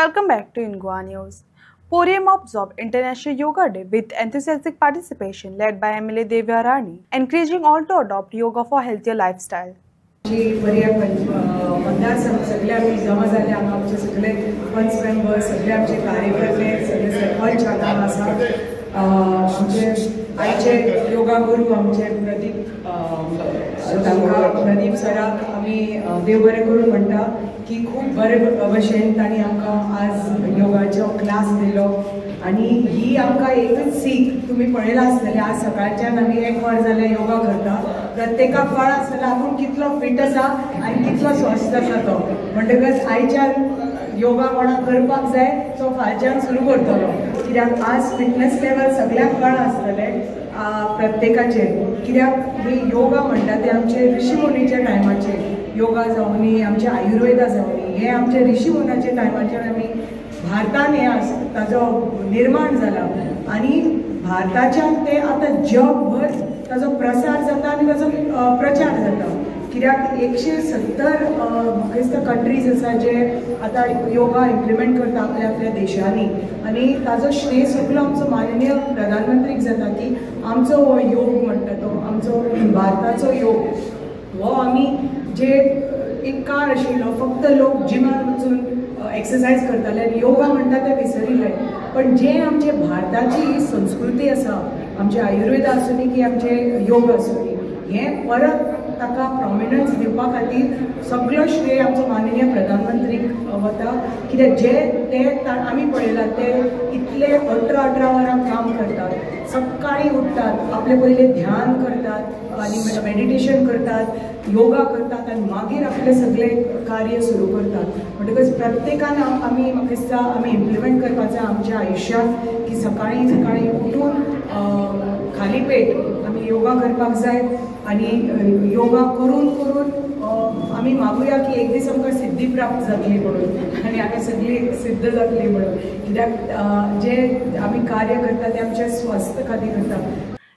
Welcome back to Ingua News. Podium observed International Yoga Day with enthusiastic participation led by MLA Devya Rani, encouraging all to adopt yoga for healthier lifestyle. मतदारसंघ सगळे आम्ही जमा झाले आमचे सगळे पंच member सगळे आमचे कार्यकर्ते सगळे सरपंच हांगा आसा आमचे आयचे योगा गुरू आमचे प्रदीप सराक आमी देव बरें करून म्हणटा की खूब बरे भशेन तांणी आमकां आज योगाचो क्लास दिलो आनी ही आमकां एकच सीख तुमी पळयलां आसतलें आज सकाळच्यान आमी एक वर जालें योगा करता प्रत्येकाक कळ्ळां आसतलें आपूण कितलो फीट आसा आनी कितलो स्वस्थ आसा तो म्हणटकच आयच्यान योगा कोणाक करपाक जाय तो फालच्यान सुरू करतलो कित्याक आज फिटनेस लेवल सगळ्यांक कळ्ळां आसतलें प्रत्येकाचेर कित्याक ही योगा म्हणटा ते आमचे ऋषी मुनीच्या टायमाचेर योगा जावनी आमचे आयुर्वेदा जावनी हे आमचे ऋषी मुनाच्या टायमाचेर आमी भारतान हे ताजो निर्माण जाला आनी भारताच्यान ते आतां जगभर ताजो प्रसार जाता आनी ताजो प्रचार जाता कित्याक 170 म्हाका दिसता कंट्रीज आसा जे आतां योगा इम्प्लिमेंट करता आपल्या आपल्या देशांनी आनी ताजो श्रेय सगळो आमचो माननीय प्रधानमंत्रीक जाता की आमचो हो योग म्हणटा तो आमचो भारताचो योग हो आमी जे एक काळ आशिल्लो फक्त लोक जिमान वचून एक्सरसाइज करताले आनी योगा म्हणटा ते विसरिल्ले पण जे आमचे भारताची संस्कृती आसा आमचे आयुर्वेद आसूनी की आमचे योग आसूनी हे परत ताका प्रॉमिनन्स दिवपा खातीर सगळो श्रेय आमचो माननीय प्रधानमंत्रीक वता कित्याक जे ते आमी पळयलां ते इतले 18 वरां काम करतात सकाळी उठतात आपले पयले ध्यान करतात आनी मेडिटेशन करतात योगा करतात आनी मागीर आपले सगळे कार्य सुरू करतात म्हणटकच प्रत्येकान आमी म्हाका दिसता आमी इम्प्लिमेंट करपाचें आमच्या आयुश्यांत की सकाळी सकाळी उठून खाली पेट आमी योगा करपाक जाय आनी योगा करून करून आमी मागुया की एक दीस आमकां सिद्धी प्राप्त जातली म्हणून आनी आमी सगळीं सिद्ध जातली म्हणून कित्याक जे आमी कार्य करता ते आमच्या स्वास्थ खातीर करता